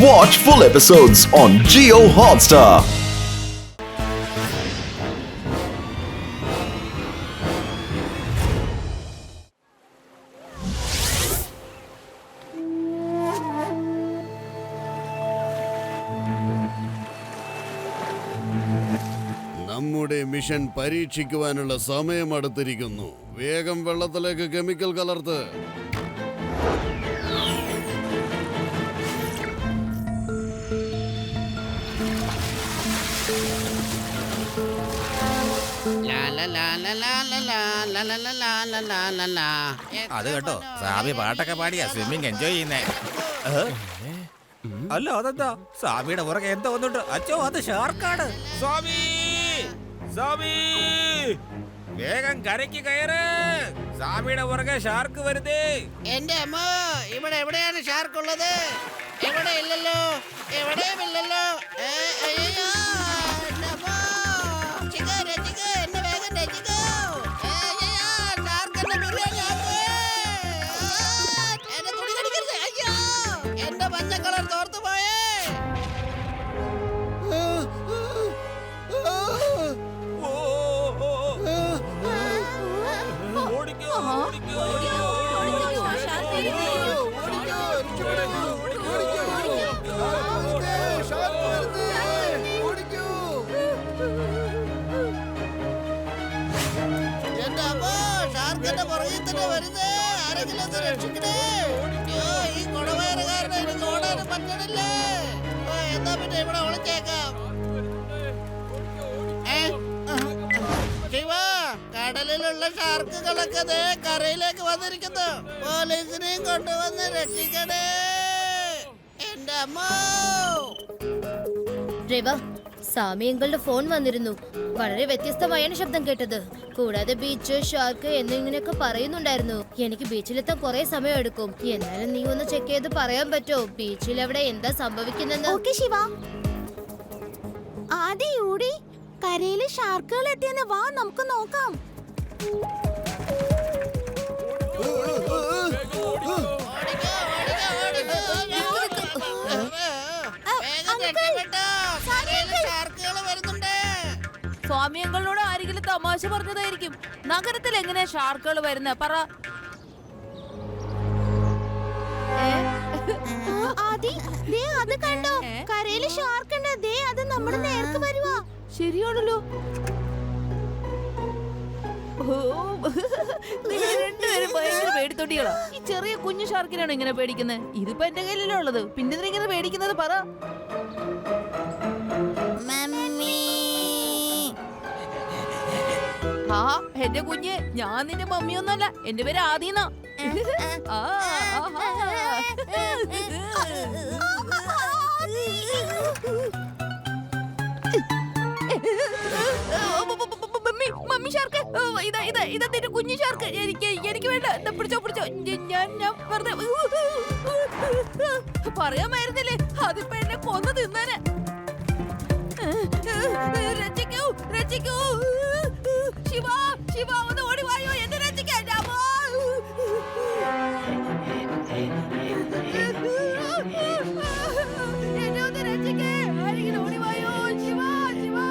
Watch full episodes on Jio Hotstar. നമ്മുടെ mission പരീക്ഷിക്കുവാനുള്ള സമയം അടുത്തിരിക്കുന്നു. വേഗം വെള്ളത്തിലേക്ക് കെമിക്കൽ കലർത്ത്. അത് കേട്ടോ സാബി പാട്ടൊക്കെ പാടിയാ സ്വിമ്മിങ് എൻജോയ് ചെയ്യുന്നേ. അല്ല അതെന്താ സാബിയുടെ പുറകെ എന്തോ വന്നിട്ട് അച്ചോ അത് ഷാർക്കാണ്. സ്വാമി സ്വാമി വേഗം കരയ്ക്ക് കയറ്, സാബിയുടെ പുറകെ ഷാർക്ക് വരുതേ. എന്റെ അമ്മ, ഇവിടെ എവിടെയാണ് ഷാർക്ക് ഉള്ളത്? എവിടെ ഇല്ലല്ലോ, എവിടെയും ഇല്ലല്ലോ. അയ്യോ, എന്റെ അമ്മ. ചിക്കു, രക്ഷിക്കു, എന്നെ വേഗം രക്ഷിക്കു. അയ്യോ, ഷാർക്ക് എന്നെ ബിരിയാണി ആക്കു. എന്നെ തുണി കടിക്കരുത്. അയ്യോ, എന്റെ മഞ്ഞ കളർ തോർത്തു പോയേ. എന്റെ അമ്മ, ഷാർക്കിന്റെ പുറകിൽ തന്നെ വരുന്നേ. ആരെങ്കിലും ഒന്ന് രക്ഷിക്കണേ. അയ്യോ, ഈ കുടവയറ് കാരണം എനിക്ക് ഓടാനും പറ്റണില്ലേ. എന്നാ പിന്നെ ഇവിടെ ഒളിച്ചേക്കാം. ശിവ, കടലിലുള്ള ഷാർക്കുകളൊക്കെ ദേ കരയിലേക്ക് വന്നിരിക്കുന്നു. പോലീസിനെയും കൊണ്ടുവന്ന് രക്ഷിക്കണേ. എന്റെ അമ്മ. രവ, സാമിയങ്ങളുടെ ഫോൺ വന്നിരുന്നു. വളരെ വ്യത്യസ്തമായാണ് ശബ്ദം കേട്ടത്. കൂടാതെ ബീച്ച്, ഷാർക്ക് എന്നിങ്ങനെയൊക്കെ പറയുന്നുണ്ടായിരുന്നു. എനിക്ക് ബീച്ചിലെത്താൻ കുറെ സമയം എടുക്കും. എന്നാലും നീ ഒന്ന് ചെക്ക് ചെയ്ത് പറയാൻ പറ്റോ ബീച്ചിൽ അവിടെ എന്താ സംഭവിക്കുന്നെന്ന്? ഓക്കേ ശിവ. ആദിയൂടി കരയില് ഷാർക്കുകൾ എത്തിയെന്ന് വാ, നമുക്ക് നോക്കാം. സ്വാമിയങ്ങളോട് ആരെങ്കിലും തമാശ പറഞ്ഞതായിരിക്കും. നഗരത്തിൽ എങ്ങനെയാ ഷാർക്കുകൾ വരുന്നത് പറ. ആദി, ദേ അത് കണ്ടോ? കരയില് ഷാർക്ക് ഉണ്ട്. ദേ അത് നമ്മുടെ നേർക്ക് വരുവാ. ശരിയാണല്ലോ. നിങ്ങൾ രണ്ടുപേരും ഭയങ്കര പേടിത്തൊട്ടികളാ. ഈ ചെറിയ കുഞ്ഞു ഷാർക്കിനാണ് ഇങ്ങനെ പേടിക്കുന്നത്. ഇതിപ്പോ എന്റെ കയ്യിലല്ലേ ഉള്ളത്, പിന്നെ ഇങ്ങനെ പേടിക്കുന്നത് പറ. ആ എന്റെ കുഞ്ഞ്, ഞാൻ നിന്റെ മമ്മിയൊന്നല്ല, എന്റെ പേര് ആദിന്നാ. മമ്മി ഷാർക്ക്, ഇതെന്റെ കുഞ്ഞു ഷാർക്ക്. എനിക്ക് വേണ്ട. പിടിച്ചോ. ഞാൻ വെറുതെ പറയാമായിരുന്നില്ലേ, അതിപ്പോ എന്നെ കൊന്നു തിന്നാന്. രക്ഷിക്കൂ ശിവ, ഒന്ന് ഓടിവായോ, എന്നെ രക്ഷിക്കാൻ. എന്നെ ഒന്ന് രക്ഷിക്കേ, ആരെങ്കിലും ഓടിവായോ. ശിവ ഓടിവാ.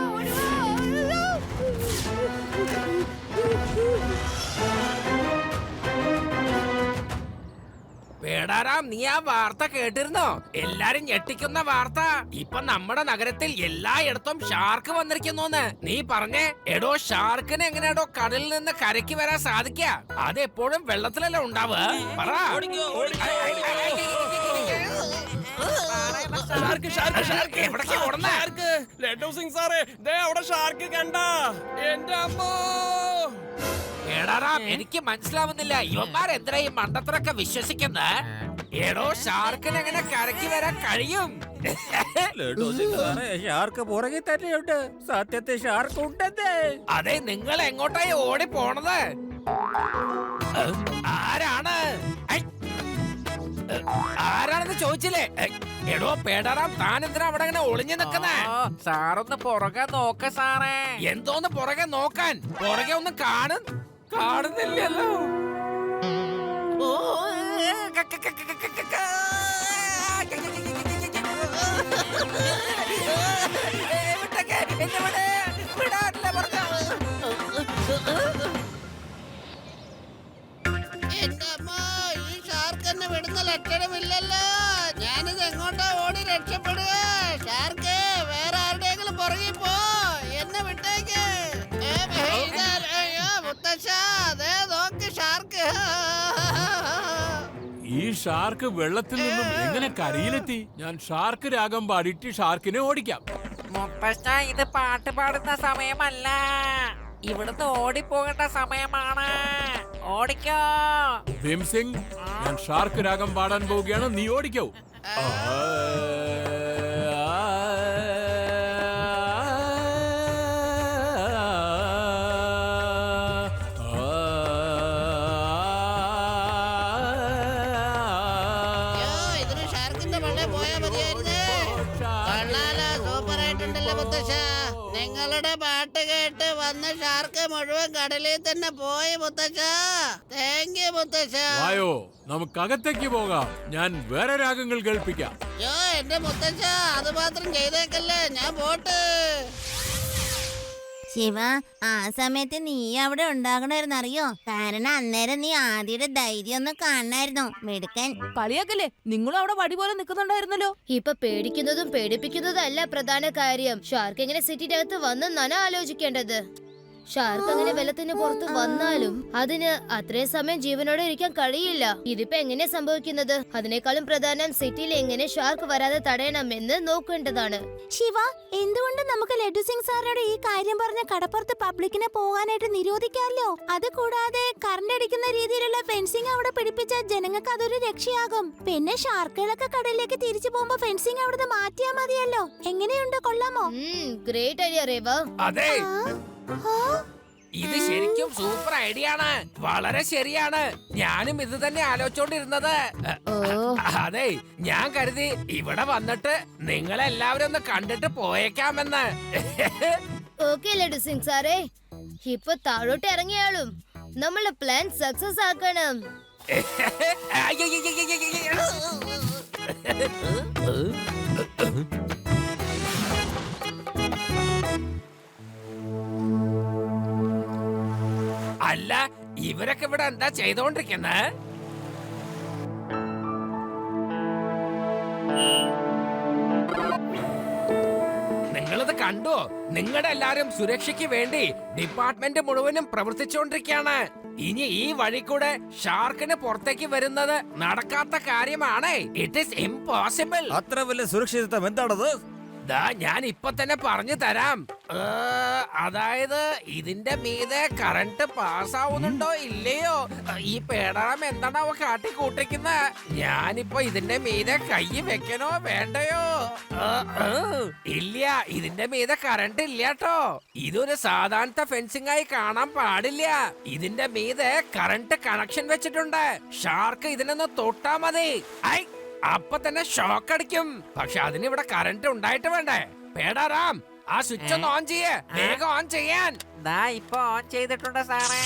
പേടാറാം, നീ ആ വാർത്ത കേട്ടിരുന്നോ? എല്ലാരും ഞെട്ടിക്കുന്ന വാർത്ത. ഇപ്പൊ നമ്മുടെ നഗരത്തിൽ എല്ലായിടത്തും ഷാർക്ക് വന്നിരിക്കുന്നോന്ന്. നീ പറഞ്ഞേ, എടോ ഷാർക്കിന് എങ്ങനെയാടോ കടലിൽ നിന്ന് കരയ്ക്ക് വരാൻ സാധിക്ക? അത് എപ്പോഴും വെള്ളത്തിലല്ലേ ഉണ്ടാവുക? പറ. എനിക്ക് മനസ്സിലാവുന്നില്ല, ഇവന്മാരെന്തിനാ ഈ മണ്ടത്തരൊക്കെ വിശ്വസിക്കുന്നത്? എടോ ഷാർക്കിന് എങ്ങനെ കരയ്ക്ക് വരാൻ കഴിയും? ഷാർക്ക് പുറകെ തന്നെയുണ്ട്. സത്യത്തെ ഷാർക്ക് ഉണ്ടെന്നേ. അതെ, നിങ്ങൾ എങ്ങോട്ടായി ഓടി പോണത്? ആരാണെന്ന് ചോദിച്ചില്ലേ? എടോ പേടാറാം, താൻ എന്തിനാ അവിടെ ഇങ്ങനെ ഒളിഞ്ഞു നിൽക്കുന്നേ? സാറൊന്ന് പുറകെ നോക്ക സാറേ. എന്തോന്ന് പുറകെ നോക്കാൻ? പുറകെ ഒന്നും കാണുന്നില്ലല്ലോ. എന്നെ വിട്. വിടാനല്ലേ പറഞ്ഞത്? എന്റെ അമ്മോ, ഈ ഷാർക്ക് എന്നെ വിടുന്ന ലക്ഷണമില്ലല്ലോ. ഞാനിത് എങ്ങോട്ടാ ഓടി രക്ഷപ്പെടുക? ഷാർക്ക്, വേറെ ആരുടെയെങ്കിലും പുറകിൽ പോ. എന്നെ വിട്ടേക്ക്. അയ്യോ മുത്തശ്ശ, ദേ നോക്ക് ഷാർക്ക്. ഈ ഷാർക്ക് വെള്ളത്തിൽ നിന്നും എങ്ങനെ കരയിലെത്തി? ഞാൻ ഷാർക്ക് രാഗം പാടിയിട്ട് ഷാർക്കിനെ ഓടിക്കാം. മുത്തശ്ശ, ഇത് പാട്ട് പാടുന്ന സമയമല്ല, ഇവിടുന്ന് ഓടിപ്പോകേണ്ട സമയമാണ്. ഓടിക്കോ. ഭീംസിംഗ്, ഞാൻ ഷാർക്ക് രാഗം പാടാൻ പോവുകയാണ്, നീ ഓടിക്കോ. ഇതിന് ഷാർക്കിന്റെ വെള്ളം പോയാ മതിയായിരുന്നേ. കൊള്ളാലോ, സൂപ്പറായിട്ടുണ്ടല്ലോ മുത്തശ്ശ. നിങ്ങളുടെ പാട്ട് കേട്ട് വന്ന ഷാർക്ക് മുഴുവൻ കടലിൽ തന്നെ പോയി മുത്തശ്ശ. താങ്ക് യു മുത്തശ്ശ. വായോ, നമുക്കകത്തേക്ക് പോകാം. ഞാൻ വേറെ രാഗങ്ങൾ കേൾപ്പിക്കാം. യോ എന്റെ മുത്തശ്ശ, അത് മാത്രം ചെയ്തേക്കല്ലേ, ഞാൻ പോട്ട്. ശിവ, ആ സമയത്ത് നീ അവിടെ ഉണ്ടാകണമായിരുന്നു അറിയോ? കാരണം അന്നേരം നീ ആദ്യയുടെ ധൈര്യം ഒന്ന് കാണായിരുന്നു. മിടുക്കൻ. കളിയാക്കല്ലേ, നിങ്ങളും അവിടെ വടി പോലെ നിൽക്കുന്നുണ്ടായിരുന്നല്ലോ. ഇപ്പൊ പേടിക്കുന്നതും പേടിപ്പിക്കുന്നതും അല്ല പ്രധാന കാര്യം. ഷാർക്ക് എങ്ങനെ സിറ്റിയുടെ അകത്ത് വന്നെന്നാണ് ആലോചിക്കേണ്ടത്. ഷാർക്ക് അങ്ങനെ വെള്ളത്തിന് പുറത്ത് വന്നാലും അതിന് അത്രയും സമയം ജീവനോടെ ഇരിക്കാൻ കഴിയില്ല. ഇതിപ്പോ എങ്ങനെയാ സംഭവിക്കുന്നത്? അതിനേക്കാളും പ്രധാനം സിറ്റിയിൽ എങ്ങനെ ഷാർക്ക് വരാതെ തടയണമെന്ന് നോക്കേണ്ടതാണ്. ശിവ, എന്തുകൊണ്ട് നമുക്ക് ലഡു സിംഗ് സാറിനോട് ഈ കാര്യം പറഞ്ഞ കടപ്പുറത്ത് പബ്ലിക്കിനെ പോകാനായിട്ട് നിരോധിക്കാമല്ലോ? അത് കൂടാതെ കറണ്ട് അടിക്കുന്ന രീതിയിലുള്ള ഫെൻസിംഗ് അവിടെ പിടിപ്പിച്ചാൽ ജനങ്ങൾക്ക് അതൊരു രക്ഷയാകും. പിന്നെ ഷാർക്കുകളൊക്കെ കടലിലേക്ക് തിരിച്ചു പോകുമ്പോ ഫെൻസിംഗ് അവിടുന്ന് മാറ്റിയാ മതിയല്ലോ. എങ്ങനെയുണ്ട്, കൊള്ളാമോ? Great idea Rewa. അതെ, ഇത് ശരിക്കും സൂപ്പർ ഐഡിയ ആണ്. വളരെ ശരിയാണ്. ഞാനും ഇത് തന്നെ ആലോചിച്ചോണ്ടിരുന്നത്. അതെ, ഞാൻ കരുതി ഇവിടെ വന്നിട്ട് നിങ്ങളെല്ലാവരും ഒന്ന് കണ്ടിട്ട് പോയേക്കാമെന്ന്. ഓക്കെ ലഡു സിംഗ് സാറേ, ഇപ്പൊ താഴോട്ട് ഇറങ്ങിയാളും നമ്മളെ പ്ലാൻ സക്സസ് ആക്കണം. അല്ല, ഇവരൊക്കെ ഇവിടെ എന്താ ചെയ്തോണ്ടിരിക്കുന്നത്? നിങ്ങളിത് കണ്ടോ? നിങ്ങളുടെ എല്ലാരും സുരക്ഷയ്ക്ക് വേണ്ടി ഡിപ്പാർട്ട്മെന്റ് മുഴുവനും പ്രവർത്തിച്ചുകൊണ്ടിരിക്കുകയാണ്. ഇനി ഈ വഴി കൂടെ ഷാർക്കിന് പുറത്തേക്ക് വരുന്നത് നടക്കാത്ത കാര്യമാണ്. It is impossible. അത്ര വലിയ സുരക്ഷിതത്വം എന്താണത്? ഞാൻ ഇപ്പൊ തന്നെ പറഞ്ഞു തരാം. അതായത് ഇതിന്റെ മീതെ കറണ്ട് പാസ്സാവുന്നുണ്ടോ ഇല്ലയോ? ഈ പേടകം എന്താണോ കാട്ടിക്കൂട്ടിക്കുന്ന? ഞാനിപ്പോ ഇതിന്റെ മീതെ കൈ വെക്കണോ വേണ്ടയോ? ഇല്ല, ഇതിന്റെ മീതെ കറണ്ട് ഇല്ലാട്ടോ. ഇതൊരു സാധാരണ ഫെൻസിംഗ് ആയി കാണാൻ പാടില്ല. ഇതിന്റെ മീതെ കറണ്ട് കണക്ഷൻ വെച്ചിട്ടുണ്ട്. ഷാർക്ക് ഇതിനൊന്ന് തൊട്ടാ മതി, ഐ അപ്പൊ തന്നെ ഷോക്ക് അടിക്കും. പക്ഷെ അതിനിവിടെ കറണ്ട് ഉണ്ടായിട്ട് വേണ്ടേ? പേടാറാം, ആ സ്വിച്ച് ഒന്ന് ഓൺ ചെയ്യേ. വേഗം ഓൺ ചെയ്യാൻ. ഇപ്പൊ ഓൺ ചെയ്തിട്ടുണ്ട് സാറേ.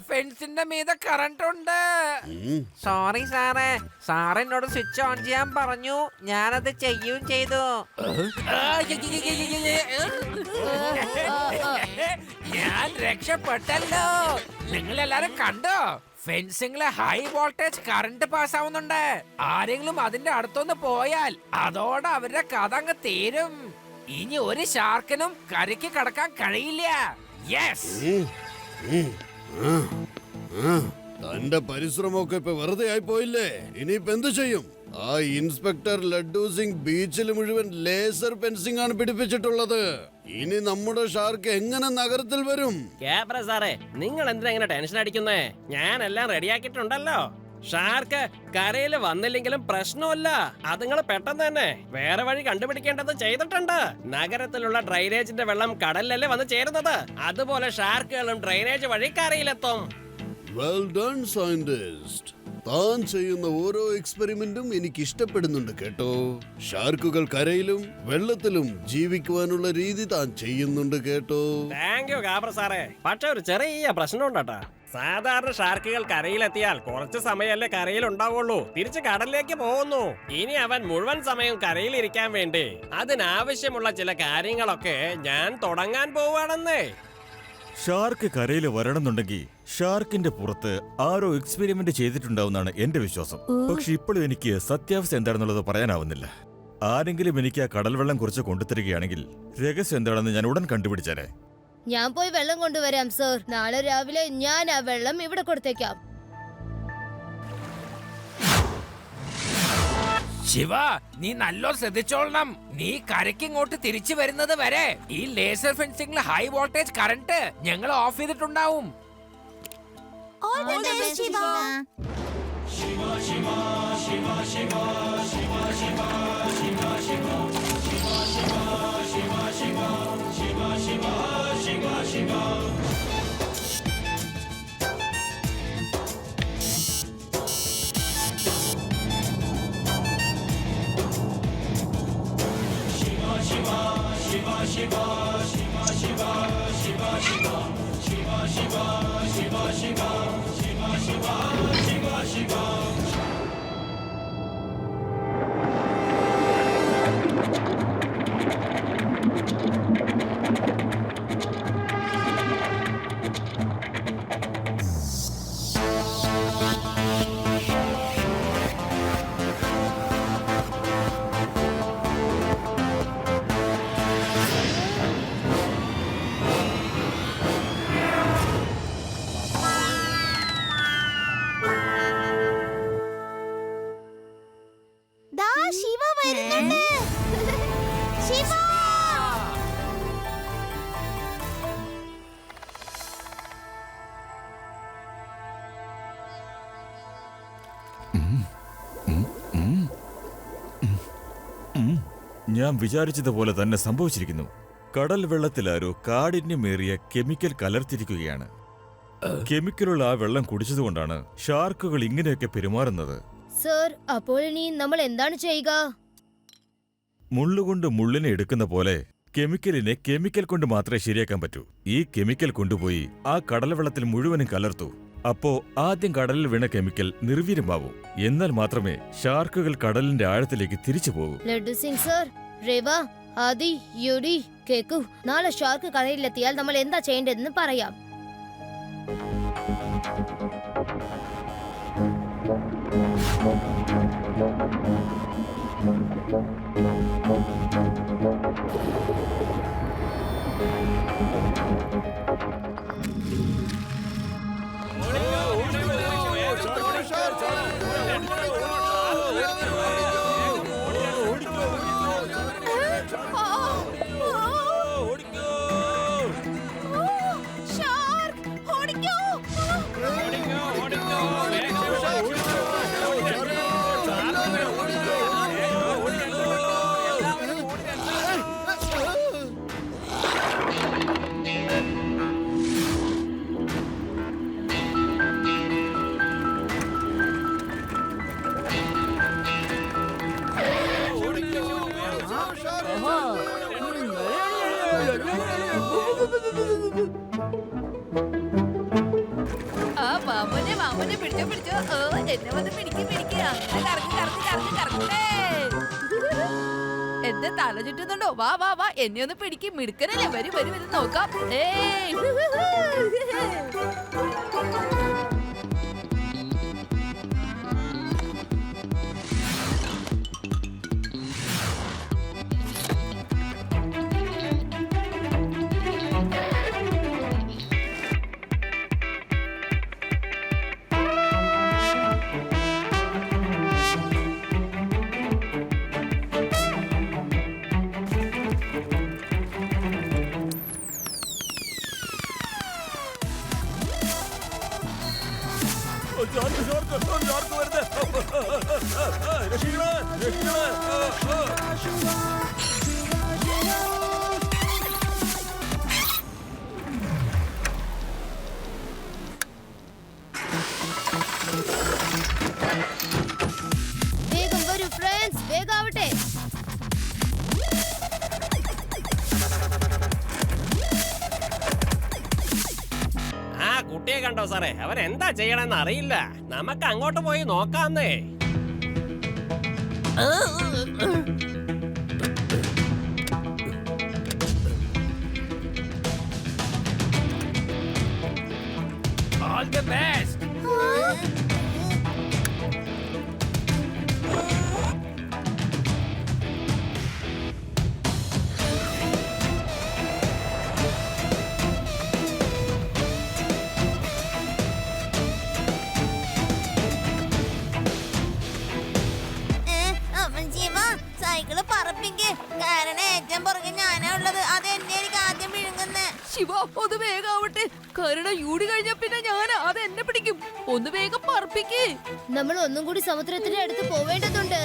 ഫെൻസിന്റെ മീതെ കറണ്ട് ഉണ്ട്. സോറി സാറേ, സാർ എന്നോട് സ്വിച്ച് ഓൺ ചെയ്യാൻ പറഞ്ഞു, ഞാനത് ചെയ്യുകയും ചെയ്തു. ഞാൻ രക്ഷപ്പെട്ടല്ലോ. നിങ്ങളെല്ലാരും കണ്ടോ? ഫെൻസിംഗിലെ ഹൈ വോൾട്ടേജ് കറണ്ട് പാസ് ആവുന്നുണ്ട്. ആരെങ്കിലും അതിന്റെ അടുത്തൊന്ന് പോയാൽ അതോടെ അവരുടെ കഥ അങ്ങ് തീരും. ഇനി ഒരു ഷാർക്കിനും കരയ്ക്ക് കടക്കാൻ കഴിയില്ല. യെസ്. തന്റെ പരിശ്രമമൊക്കെ ഇപ്പൊ വെറുതെ ആയി പോയില്ലേ? ഇനിയിപ്പോ എന്ത് ചെയ്യും? ആ ഇൻസ്പെക്ടർ ലഡ്ഡു സിംഗ് ബീച്ചിൽ മുഴുവൻ ലേസർ ഫെൻസിംഗ് ആണ് പിടിപ്പിച്ചിട്ടുള്ളത്. ഇനി നമ്മുടെ ഷാർക്ക് എങ്ങനെ നഗരത്തിൽ വരും? ക്യാപ്ര സാറേ, നിങ്ങൾ എന്തിനാ ഇങ്ങനെ ടെൻഷൻ അടിക്കുന്നേ? ഞാനെല്ലാം റെഡിയാക്കിയിട്ടുണ്ടല്ലോ. ഷാർക്ക് കരയിൽ വന്നില്ലെങ്കിലും പ്രശ്നമല്ല. അതുങ്ങൾ പെട്ടെന്ന് തന്നെ വേറെ വഴി കണ്ടുപിടിക്കേണ്ടത് ചെയ്തിട്ടുണ്ട്. നഗരത്തിലുള്ള ഡ്രൈനേജിന്റെ വെള്ളം കടലിലല്ലേ വന്ന് ചേരുന്നത്. അതുപോലെ ഷാർക്കുകളും ഡ്രൈനേജ് വഴി കരയിലെത്തും. Well done scientist. താൻ ചെയ്യുന്ന ഓരോ എക്സ്പെരിമെന്റും എനിക്ക് ഇഷ്ടപ്പെടുന്നുണ്ട് കേട്ടോ. ഷാർക്കുകൾ കരയിലും വെള്ളത്തിലും ജീവിക്കുവാനുള്ള രീതി താൻ ചെയ്യുന്നുണ്ട് കേട്ടോ. താങ്ക് യു ഗാബ്ര സാറേ. പക്ഷെ ഒരു ചെറിയ പ്രശ്നമുണ്ടാ. സാധാരണ ഷാർക്കുകൾ കരയിലെത്തിയാൽ കുറച്ച് സമയമല്ലേ കരയിൽ ഉണ്ടാവുള്ളൂ. തിരിച്ച് കടലിലേക്ക് പോകുന്നു. ഇനി അവൻ മുഴുവൻ സമയം കരയിലിരിക്കാൻ വേണ്ടി അതിനാവശ്യമുള്ള ചില കാര്യങ്ങളൊക്കെ ഞാൻ തുടങ്ങാൻ പോവുകയാണെന്നേ. ഷാർക്ക് കരയിൽ വരണമെന്നുണ്ടെങ്കിൽ ഷാർക്കിന്റെ പുറത്ത് ആരോ എക്സ്പെരിമെന്റ് ചെയ്തിട്ടുണ്ടാവുന്നാണ് എന്റെ വിശ്വാസം. പക്ഷെ ഇപ്പോഴും എനിക്ക് സത്യാവസ്ഥ എന്താണെന്നുള്ളത് പറയാനാവുന്നില്ല. ആരെങ്കിലും എനിക്ക് ആ കടൽ വെള്ളം കുറച്ച് കൊണ്ടുതരികയാണെങ്കിൽ രഹസ്യം എന്താണെന്ന് ഞാൻ ഉടൻ കണ്ടുപിടിച്ചേനെ. ഞാൻ പോയി വെള്ളം കൊണ്ടുവരാം സർ. നാളെ രാവിലെ ഞാൻ ആ വെള്ളം ഇവിടെ കൊടുത്തേക്കാം. ശിവ, നീ നല്ലോ ശ്രദ്ധിച്ചോളണം. നീ കരയ്ക്ക് ഇങ്ങോട്ട് തിരിച്ചു വരുന്നത് വരെ ഈ ലേസർ ഫെൻസിംഗിൽ ഹൈ വോൾട്ടേജ് കറണ്ട് ഞങ്ങൾ ഓഫ് ചെയ്തിട്ടുണ്ടാവും. ശിവ വരുന്നുണ്ട്. ശിവ! ഞാൻ വിചാരിച്ചതുപോലെ തന്നെ സംഭവിച്ചിരിക്കുന്നു. കടൽ വെള്ളത്തിലാരോ കാഠിന്യമേറിയ കെമിക്കൽ കലർത്തിരിക്കുകയാണ്. കെമിക്കലുള്ള ആ വെള്ളം കുടിച്ചതുകൊണ്ടാണ് ഷാർക്കുകൾ ഇങ്ങനെയൊക്കെ പെരുമാറുന്നത്. സർ, അപ്പോൾ ഇനി നമ്മൾ എന്താണ് ചെയ്യുക? മുള്ളുകൊണ്ട് മുള്ളിനെ എടുക്കുന്ന പോലെ കെമിക്കലിനെ കെമിക്കൽ കൊണ്ട് മാത്രമേ ശരിയാക്കാൻ പറ്റൂ. ഈ കെമിക്കൽ കൊണ്ടുപോയി ആ കടൽവെള്ളത്തിൽ മുഴുവനും കലർത്തു. അപ്പോ ആദ്യം കടലിൽ വീണ കെമിക്കൽ നിർവീര്യമാവും. എന്നാൽ മാത്രമേ ഷാർക്കുകൾ കടലിന്റെ ആഴത്തിലേക്ക് തിരിച്ചു പോകൂ. ലഡ്ഡു സിംഗ് സർ, രേവ, ആദി, യൂഡി, കേക്കു, നാളെ ഷാർക്ക് കടലിലെത്തിയാൽ നമ്മൾ എന്താ ചെയ്യേണ്ടതെന്ന് പറയാം. ആ മാമനെ മാമനെ പിടിച്ചോ പിടിച്ചോ. എന്നെ വന്ന് പിടിക്ക് പിടിക്ക്. അങ്ങനെ കറങ്ങി കറങ്ങി കറങ്ങി കറങ്ങട്ടെ. എന്റെ തല ചുറ്റുന്നുണ്ടോ? വാ വാ വാ, എന്നെ ഒന്ന് പിടിക്ക്. മിടുക്കനല്ലേ? വരും വരും വരും നോക്കാം. വേഗം വരൂ ഫ്രണ്ട്സ്, വേഗാവട്ടെ. ആ കുട്ടിയെ കണ്ടോ സാറേ, അവൻ എന്താ ചെയ്യണമെന്ന് അറിയില്ല. നമുക്ക് അങ്ങോട്ട് പോയി നോക്കാന്നേ. All the best. ജീവ സൈക്കിള് പറപ്പിക്ക്. കാരണം ഏറ്റവും പുറകെ ഞാനാ ഉള്ളത്. അത് എന്നെ എനിക്ക് ആദ്യം വിഴുങ്ങുന്നേ. ശിവ ഒന്ന് വേഗാവട്ടെ, കാരണം യൂടി കഴിഞ്ഞ പിന്നെ ഞാൻ അത് എന്നെ പിടിക്കും. ഒന്ന് വേഗം പറപ്പിക്ക്. നമ്മൾ ഒന്നും കൂടി സമുദ്രത്തിന്റെ അടുത്ത് പോവേണ്ടതുണ്ട്.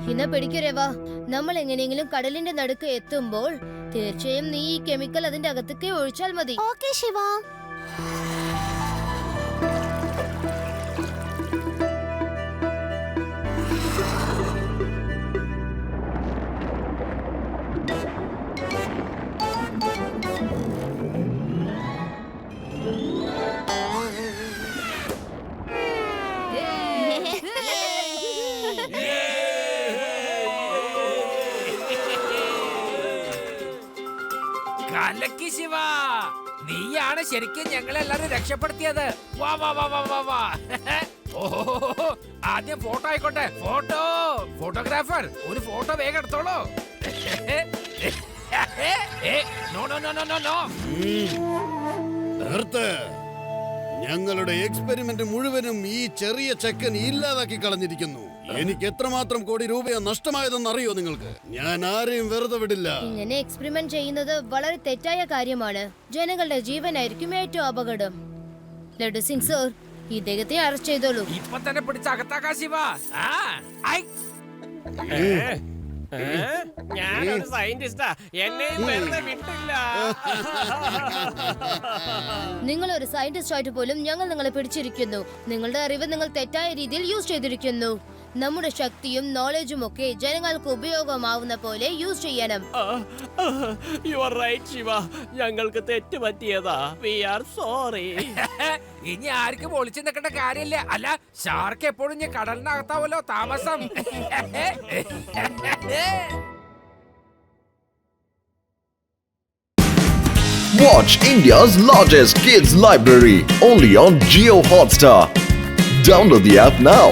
ഹിന പിടിക്കുരവാ, നമ്മൾ എങ്ങനെയെങ്കിലും കടലിന്റെ നടുക്ക് എത്തുമ്പോൾ തീർച്ചയായും നീ ഈ കെമിക്കൽ അതിന്റെ അകത്തേക്ക് ഒഴിച്ചാൽ മതി. ഓക്കേ ശിവ. കലക്കി ശിവ, നീയാണ് ശരിക്കും ഞങ്ങളെല്ലാരും രക്ഷപ്പെടുത്തിയത്. വാ വാ വാ വാ വാ വാ. ഓഹോ, ആദ്യം ഫോട്ടോ ആയിക്കോട്ടെ. ഫോട്ടോഗ്രാഫർ ഒരു ഫോട്ടോ വേഗം എടുത്തോളൂ. No no no no no no. നിർത്ത്. ഞങ്ങളുടെ എക്സ്പെരിമെന്റ് മുഴുവനും ഈ ചെറിയ ചെക്കൻ ഇല്ലാതാക്കി കളഞ്ഞിരിക്കുന്നു. എനിക്ക് എത്രമാത്രം കോടി രൂപയാ നഷ്ടമായതെന്ന് അറിയോ നിങ്ങൾക്ക്? ഞാൻ ആരെയും വെറുതെ വിടില്ല. ഇങ്ങനെ എക്സ്പെരിമെന്റ് ചെയ്യുന്നത് വളരെ തെറ്റായ കാര്യമാണ്. ജനങ്ങളുടെ ജീവനായിരിക്കും ഏറ്റവും അപകടം. ലഡു സിംഗ് സർ, ഇദ്ദേഹത്തെ അറസ്റ്റ് ചെയ്തോളൂ. ഇപ്പൊ തന്നെ പിടിച്ച് അകത്താക്കാ ശിവ. ഞാനൊരു സയന്റിസ്റ്റാ, എന്നെയും വെറുതെ വിട്ടില്ല. നിങ്ങൾ ഒരു സയന്റിസ്റ്റ് ആയിട്ട് പോലും ഞങ്ങൾ നിങ്ങളെ പിടിച്ചിരിക്കുന്നു. നിങ്ങളുടെ അറിവ് നിങ്ങൾ തെറ്റായ രീതിയിൽ യൂസ് ചെയ്തിരിക്കുന്നു. നമ്മുടെ ശക്തിയും നോളജും ഒക്കെ ജനങ്ങൾക്ക് ഉപയോഗമാവുന്ന പോലെ യൂസ് ചെയ്യണം. യു ആർ റൈറ്റ് ശിവ, ഞങ്ങൾക്ക് തെറ്റ് പറ്റിയതാ. We are sorry. ഇനി ആർക്കും ഒളിച്ചു നിൽക്കേണ്ട കാര്യമില്ല. അല്ല, ഷാർക്ക് എപ്പോഴും ഞാൻ കടലിനകത്താവല്ലോ താമസം. Watch India's largest kids library only on Jio Hotstar. Download the app now.